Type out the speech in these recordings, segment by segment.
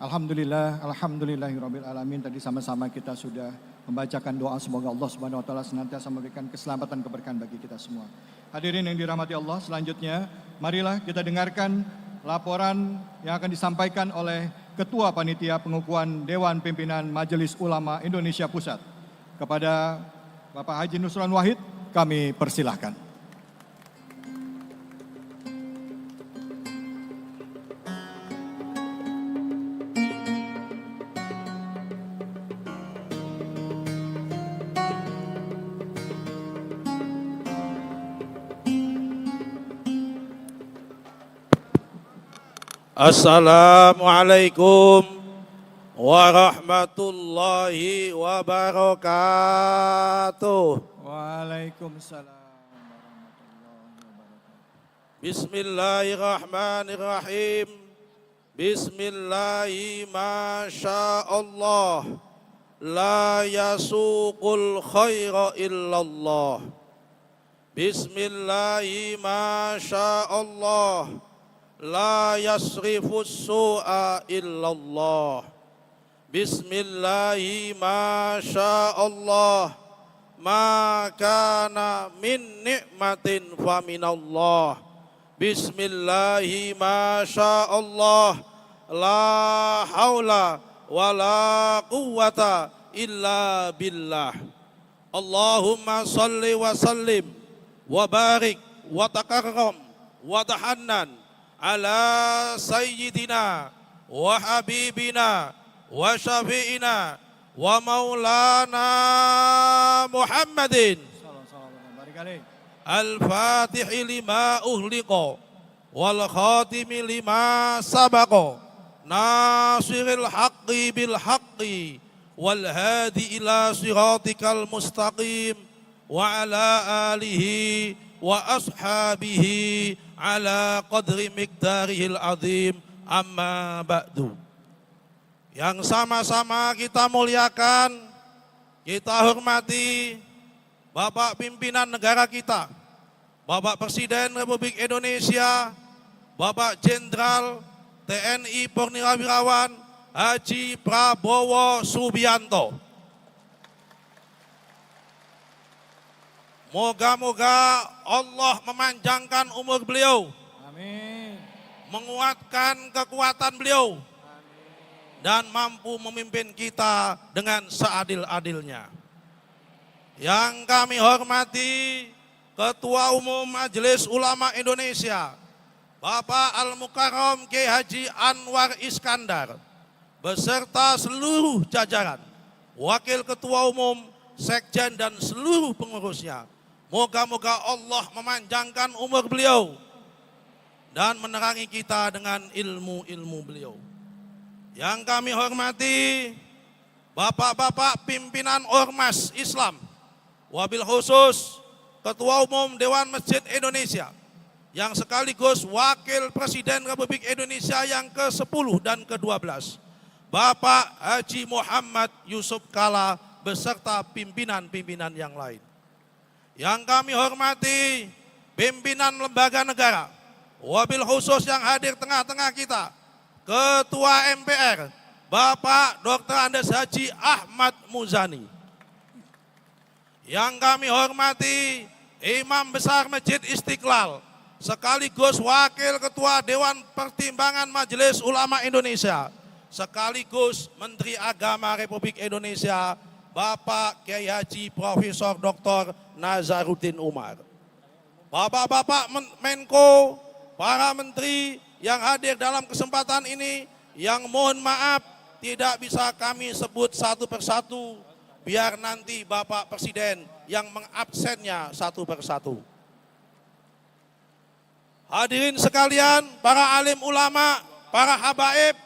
Alhamdulillahirabbil alamin. Tadi sama-sama kita sudah membacakan doa semoga Allah Subhanahu wa taala senantiasa memberikan keselamatan keberkahan bagi kita semua. Hadirin yang dirahmati Allah, selanjutnya marilah kita dengarkan laporan yang akan disampaikan oleh Ketua Panitia Pengukuhan Dewan Pimpinan Majelis Ulama Indonesia Pusat. Kepada Bapak Haji Nusron Wahid, kami persilahkan. Assalamualaikum warahmatullahi wabarakatuh. Waalaikumsalam warahmatullahi wabarakatuh. Bismillahirrahmanirrahim. Bismillahi masyaallah. La yasuqul khaira illallah. Bismillahi masyaallah. La yasrifus su'a illallah. Bismillahi masyaallah. Ma kana min ni'matin faminallah. Bismillahi masyaallah. La haula wa la quwwata illa billah. Allahumma salli wa sallim wa barik wa takarram wa tahannan ala sayyidina wa habibina wa syafi'ina wa maulana Muhammadin al-fatihi lima uhliqa wal khatimi lima sabaqa nasiril haqqi bil haqqi wal hadi ila siratikal mustaqim wa ala alihi wa ashabihi ala qadri miqdarihil azim, amma ba'du. Yang sama-sama kita muliakan, kita hormati Bapak Pimpinan Negara kita, Bapak Presiden Republik Indonesia, Bapak Jenderal TNI Purnawirawan Haji Prabowo Subianto. Moga-moga Allah memanjangkan umur beliau. Amin. Menguatkan kekuatan beliau. Amin. Dan mampu memimpin kita dengan seadil-adilnya. Yang kami hormati Ketua Umum Majelis Ulama Indonesia, Bapak Al-Mukarram Kiai Haji Anwar Iskandar, beserta seluruh jajaran, Wakil Ketua Umum, Sekjen dan seluruh pengurusnya. Moga-moga Allah memanjangkan umur beliau dan menerangi kita dengan ilmu-ilmu beliau. Yang kami hormati Bapak-bapak pimpinan Ormas Islam, wabil khusus Ketua Umum Dewan Masjid Indonesia, yang sekaligus Wakil Presiden Republik Indonesia yang ke-10 dan ke-12, Bapak Haji Muhammad Yusuf Kalla beserta pimpinan-pimpinan yang lain. Yang kami hormati pimpinan lembaga negara, wabil khusus yang hadir tengah-tengah kita, Ketua MPR, Bapak Dr. Andes Haji Ahmad Muzani. Yang kami hormati Imam Besar Masjid Istiqlal, sekaligus Wakil Ketua Dewan Pertimbangan Majelis Ulama Indonesia, sekaligus Menteri Agama Republik Indonesia, Bapak Kiai Haji Profesor Dr. Nazaruddin Umar. Bapak-bapak Menko, para menteri yang hadir dalam kesempatan ini, yang mohon maaf tidak bisa kami sebut satu persatu, biar nanti Bapak Presiden yang mengabsennya satu persatu. Hadirin sekalian, para alim ulama, para habaib,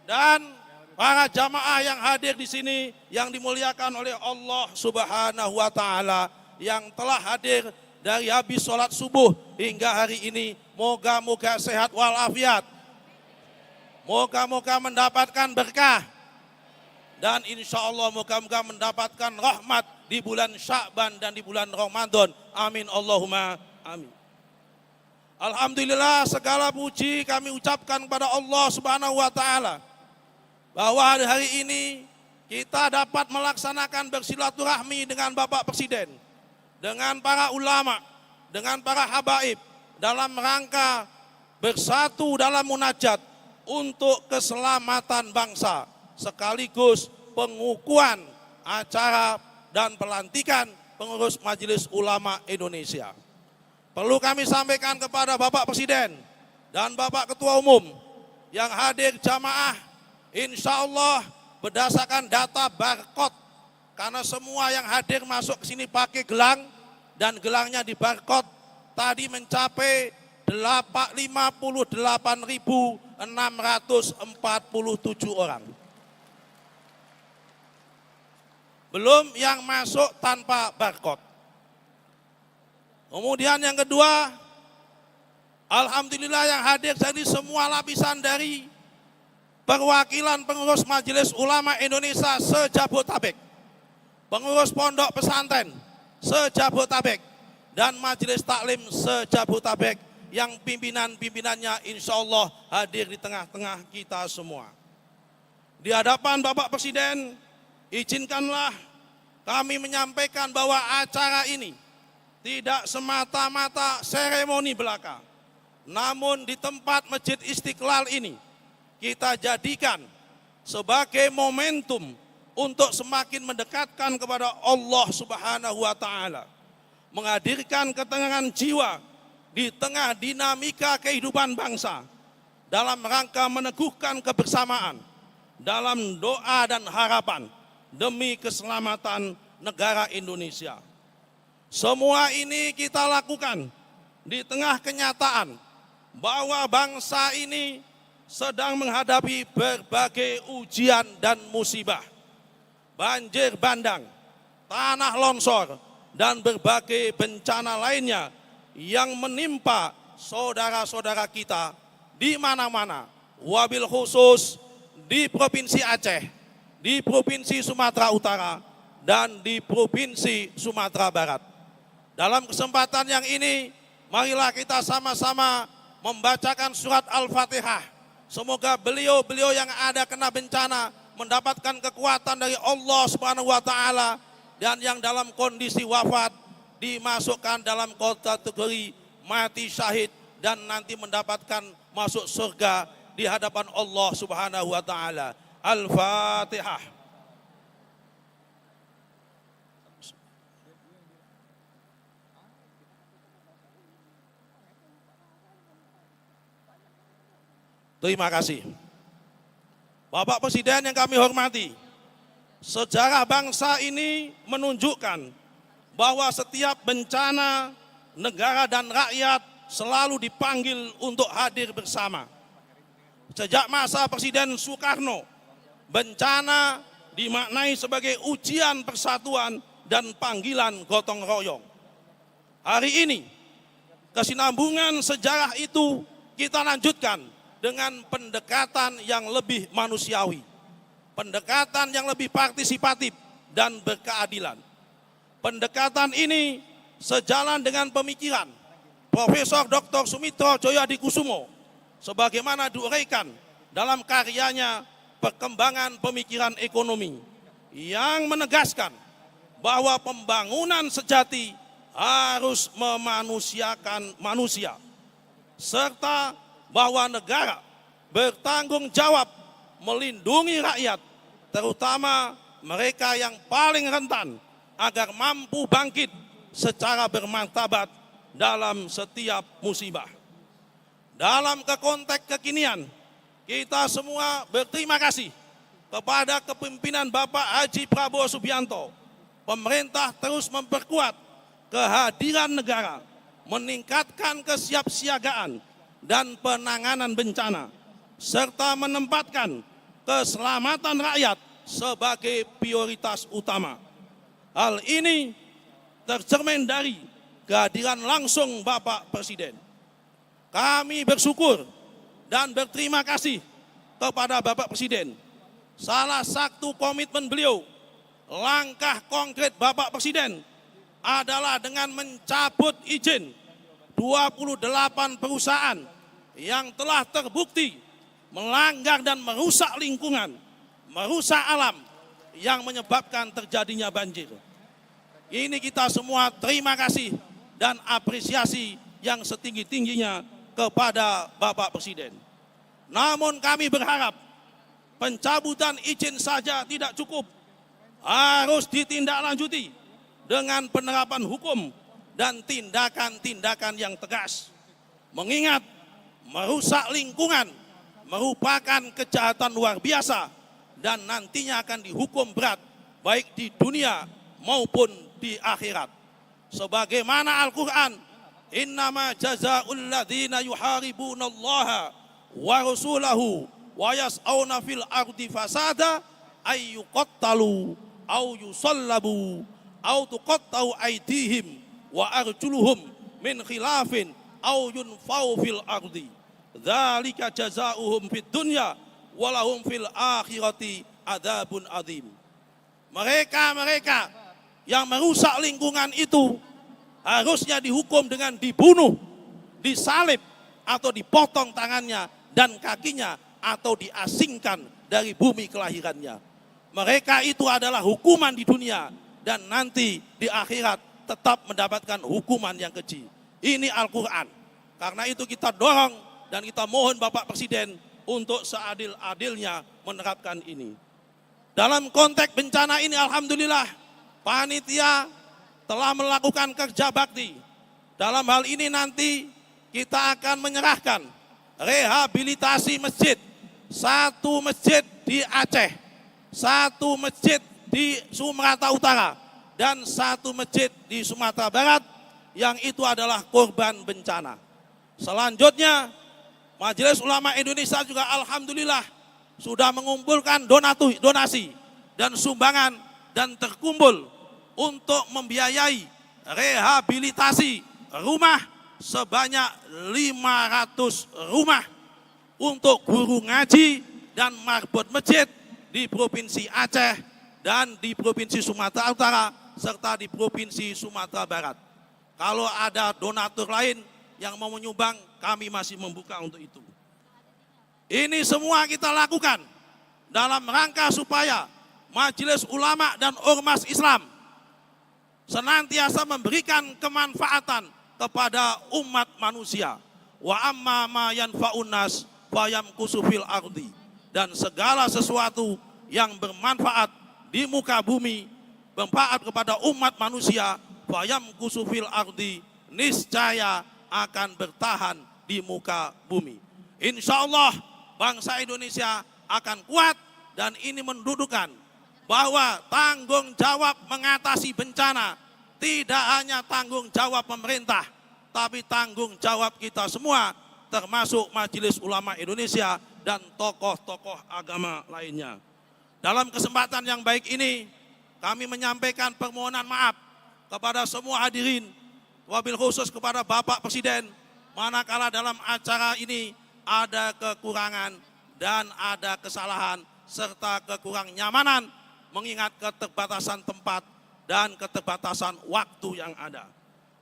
dan para jamaah yang hadir di sini yang dimuliakan oleh Allah Subhanahu wa taala, yang telah hadir dari habis sholat subuh hingga hari ini, moga-moga sehat walafiat, moga-moga mendapatkan berkah, dan insya Allah moga-moga mendapatkan rahmat di bulan Sya'ban dan di bulan Ramadan. Amin Allahumma amin. Alhamdulillah, segala puji kami ucapkan kepada Allah Subhanahu wa taala bahwa hari ini kita dapat melaksanakan bersilaturahmi dengan Bapak Presiden, dengan para ulama, dengan para habaib dalam rangka bersatu dalam munajat untuk keselamatan bangsa sekaligus pengukuhan acara dan pelantikan pengurus Majelis Ulama Indonesia. Perlu kami sampaikan kepada Bapak Presiden dan Bapak Ketua Umum yang hadir jamaah, insya Allah berdasarkan data barcode, karena semua yang hadir masuk ke sini pakai gelang dan gelangnya di barcode, tadi mencapai 58.647 orang. Belum yang masuk tanpa barcode. Kemudian yang kedua, alhamdulillah yang hadir dari semua lapisan dari perwakilan pengurus Majelis Ulama Indonesia se-Jabotabek, pengurus pondok pesantren se-Jabotabek, dan Majelis Taklim se-Jabotabek yang pimpinan-pimpinannya insya Allah hadir di tengah-tengah kita semua. Di hadapan Bapak Presiden, izinkanlah kami menyampaikan bahwa acara ini tidak semata-mata seremoni belaka, namun di tempat Masjid Istiqlal ini kita jadikan sebagai momentum untuk semakin mendekatkan kepada Allah Subhanahu wa Ta'ala, menghadirkan ketenangan jiwa di tengah dinamika kehidupan bangsa dalam rangka meneguhkan kebersamaan dalam doa dan harapan demi keselamatan negara Indonesia. Semua ini kita lakukan di tengah kenyataan bahwa bangsa ini sedang menghadapi berbagai ujian dan musibah, banjir bandang, tanah longsor, dan berbagai bencana lainnya yang menimpa saudara-saudara kita di mana-mana, wabil khusus di Provinsi Aceh, di Provinsi Sumatera Utara, dan di Provinsi Sumatera Barat. Dalam kesempatan yang ini, marilah kita sama-sama membacakan surat Al-Fatihah. Semoga beliau-beliau yang ada kena bencana mendapatkan kekuatan dari Allah Subhanahu wa Ta'ala, dan yang dalam kondisi wafat dimasukkan dalam kategori mati syahid dan nanti mendapatkan masuk surga di hadapan Allah Subhanahu wa Ta'ala. Al-Fatihah. Terima kasih. Bapak Presiden yang kami hormati, sejarah bangsa ini menunjukkan bahwa setiap bencana, negara dan rakyat selalu dipanggil untuk hadir bersama. Sejak masa Presiden Soekarno, bencana dimaknai sebagai ujian persatuan dan panggilan gotong royong. Hari ini, kesinambungan sejarah itu kita lanjutkan dengan pendekatan yang lebih manusiawi, pendekatan yang lebih partisipatif dan berkeadilan. Pendekatan ini sejalan dengan pemikiran Profesor Dr. Sumitro Djoyodikusumo sebagaimana diuraikan dalam karyanya Perkembangan Pemikiran Ekonomi, yang menegaskan bahwa pembangunan sejati harus memanusiakan manusia, serta bahwa negara bertanggung jawab melindungi rakyat, terutama mereka yang paling rentan, agar mampu bangkit secara bermartabat dalam setiap musibah. Dalam konteks kekinian, kita semua berterima kasih kepada kepemimpinan Bapak Haji Prabowo Subianto. Pemerintah terus memperkuat kehadiran negara, meningkatkan kesiapsiagaan dan penanganan bencana, serta menempatkan keselamatan rakyat sebagai prioritas utama. Hal ini tercermin dari kehadiran langsung Bapak Presiden. Kami bersyukur dan berterima kasih kepada Bapak Presiden. Salah satu komitmen beliau, langkah konkret Bapak Presiden adalah dengan mencabut izin 28 perusahaan yang telah terbukti melanggar dan merusak lingkungan merusak alam yang menyebabkan terjadinya banjir. Ini kita semua terima kasih dan apresiasi yang setinggi-tingginya kepada Bapak Presiden. Namun kami berharap pencabutan izin saja tidak cukup, harus ditindaklanjuti dengan penerapan hukum dan tindakan-tindakan yang tegas. Mengingat merusak lingkungan merupakan kejahatan luar biasa dan nantinya akan dihukum berat baik di dunia maupun di akhirat. Sebagaimana Al-Quran, innama jazaa'ul ladzina yuharibunallaha wa rasulahu wa yas'auna fil ardi fasada ay yuqattalu aw yusallabu aw tuqatta'u aydihim wa arjuluhum min khilafin aw yunfau fil ardi. Dzalika jazaa'uhum fid dunya wa lahum fil akhirati adzabun adzim. Mereka yang merusak lingkungan itu harusnya dihukum dengan dibunuh, disalib, atau dipotong tangannya dan kakinya, atau diasingkan dari bumi kelahirannya. Mereka itu adalah hukuman di dunia dan nanti di akhirat tetap mendapatkan hukuman yang keji. Ini Al-Quran. Karena itu kita dorong dan kita mohon Bapak Presiden untuk seadil-adilnya menerapkan ini. Dalam konteks bencana ini alhamdulillah panitia telah melakukan kerja bakti. Dalam hal ini nanti kita akan menyerahkan rehabilitasi masjid. Satu masjid di Aceh, satu masjid di Sumatera Utara, dan satu masjid di Sumatera Barat yang itu adalah korban bencana. Selanjutnya Majelis Ulama Indonesia juga alhamdulillah sudah mengumpulkan donasi dan sumbangan dan terkumpul untuk membiayai rehabilitasi rumah sebanyak 500 rumah untuk guru ngaji dan marbot masjid di Provinsi Aceh dan di Provinsi Sumatera Utara serta di Provinsi Sumatera Barat. Kalau ada donatur lain yang mau menyumbang, kami masih membuka untuk itu. Ini semua kita lakukan dalam rangka supaya Majelis Ulama dan Ormas Islam senantiasa memberikan kemanfaatan kepada umat manusia. Wa amma ma yanfa'un nas fayamkusu fil ardi. Dan segala sesuatu yang bermanfaat di muka bumi, bermanfaat kepada umat manusia, fayamkusu fil ardi, niscaya akan bertahan di muka bumi. Insya Allah bangsa Indonesia akan kuat, dan ini mendudukan bahwa tanggung jawab mengatasi bencana tidak hanya tanggung jawab pemerintah, tapi tanggung jawab kita semua, termasuk Majelis Ulama Indonesia dan tokoh-tokoh agama lainnya. Dalam kesempatan yang baik ini, kami menyampaikan permohonan maaf kepada semua hadirin, wabil khusus kepada Bapak Presiden, manakala dalam acara ini ada kekurangan dan ada kesalahan serta kekurang nyamanan mengingat keterbatasan tempat dan keterbatasan waktu yang ada.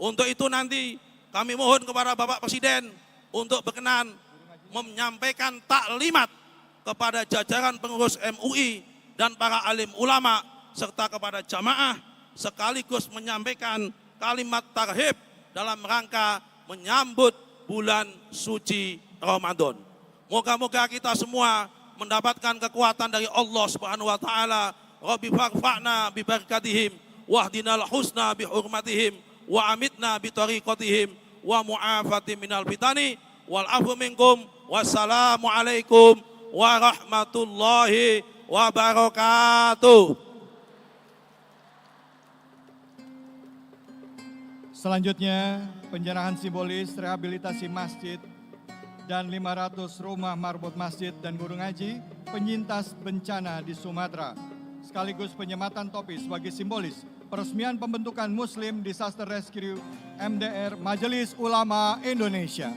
Untuk itu nanti kami mohon kepada Bapak Presiden untuk berkenan menyampaikan taklimat kepada jajaran pengurus MUI dan para alim ulama serta kepada jamaah, sekaligus menyampaikan kalimat tarhib dalam rangka menyambut bulan suci Ramadan. Moga-moga kita semua mendapatkan kekuatan dari Allah Subhanahu wa taala. Rabbi farfa'na bi barakatihim wahdinal husna bi hurmatihim wa amitna bi tariqatihim wa mu'afati minal fitani wal afu minkum. Wassalamu alaikum warahmatullahi wabarakatuh. Selanjutnya penyerahan simbolis rehabilitasi masjid dan 500 rumah marbot masjid dan guru ngaji penyintas bencana di Sumatera, sekaligus penyematan topi sebagai simbolis peresmian pembentukan Muslim Disaster Rescue MDR Majelis Ulama Indonesia.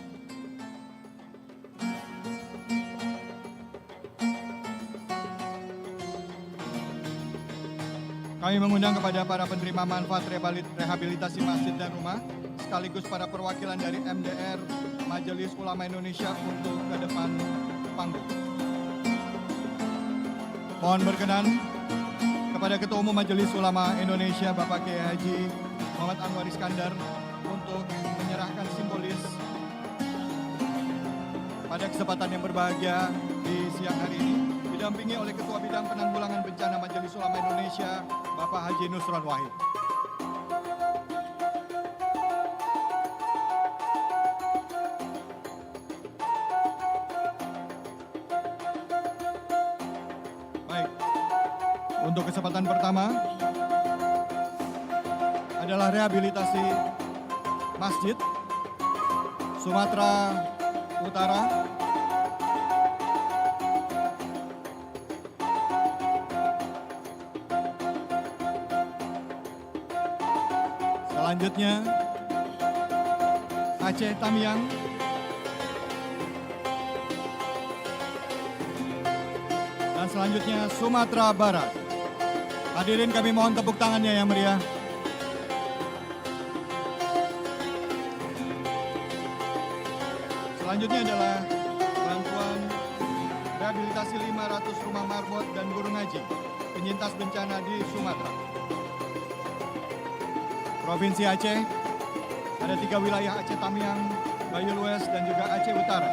Kami mengundang kepada para penerima manfaat rehabilitasi masjid dan rumah, sekaligus para perwakilan dari MDR Majelis Ulama Indonesia untuk ke depan panggung. Mohon berkenan kepada Ketua Umum Majelis Ulama Indonesia Bapak Kiai Haji Muhammad Anwar Iskandar untuk menyerahkan simbolis pada kesempatan yang berbahagia di siang hari ini, didampingi oleh Ketua Bidang Penanggulangan Bencana Majelis Ulama Indonesia Bapak Haji Nusron Wahid. Baik, untuk kesempatan pertama adalah rehabilitasi Masjid Sumatera Utara. Selanjutnya Aceh Tamiang. Dan selanjutnya Sumatera Barat. Hadirin kami mohon tepuk tangannya yang meriah. Selanjutnya adalah bantuan rehabilitasi 500 rumah marbot dan guru ngaji penyintas bencana di Sumatera. Provinsi Aceh, ada 3 wilayah Aceh Tamiang, Bayul West, dan juga Aceh Utara.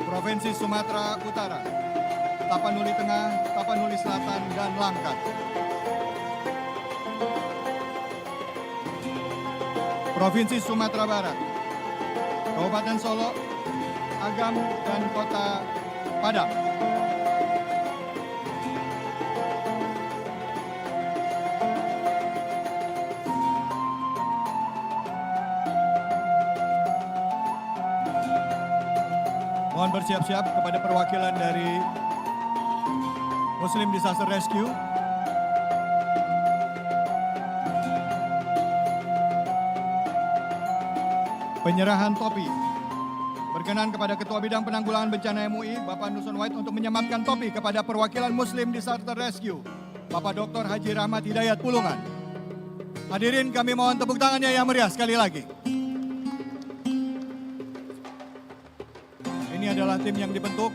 Provinsi Sumatera Utara, Tapanuli Tengah, Tapanuli Selatan, dan Langkat. Provinsi Sumatera Barat, Kabupaten Solok, Agam, dan Kota Padang. Mohon bersiap-siap kepada perwakilan dari Muslim Disaster Rescue. Penyerahan topi. Berkenan kepada Ketua Bidang Penanggulangan Bencana MUI, Bapak Nusron Wahid, untuk menyematkan topi kepada perwakilan Muslim Disaster Rescue, Bapak Dr. Haji Rahmat Hidayat Pulungan. Hadirin kami mohon tepuk tangannya yang meriah sekali lagi. Ini adalah tim yang dibentuk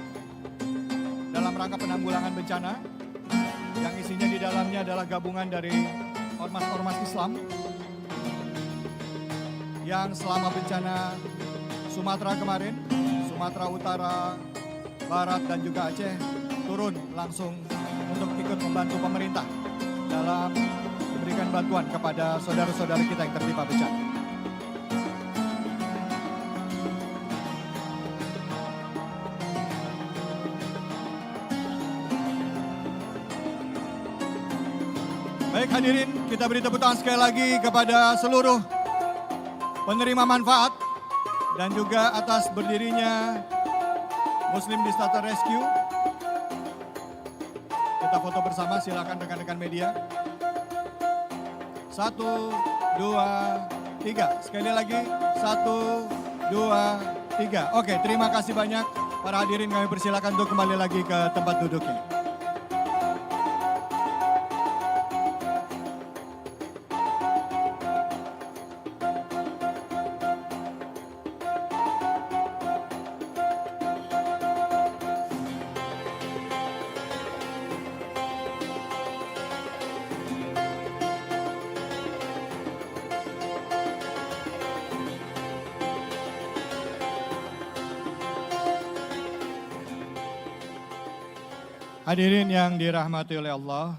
dalam rangka penanggulangan bencana, yang isinya di dalamnya adalah gabungan dari ormas-ormas Islam yang selama bencana Sumatera kemarin, Sumatera Utara, Barat, dan juga Aceh turun langsung untuk ikut membantu pemerintah dalam memberikan bantuan kepada saudara-saudara kita yang tertimpa bencana. Baik hadirin, kita beri tepuk tangan sekali lagi kepada seluruh penerima manfaat dan juga atas berdirinya Muslim Disaster Rescue. Kita foto bersama, silakan rekan-rekan media. 1, 2, 3. Sekali lagi, 1, 2, 3. Oke, terima kasih banyak. Para hadirin kami persilakan untuk kembali lagi ke tempat duduknya. Hadirin yang dirahmati oleh Allah,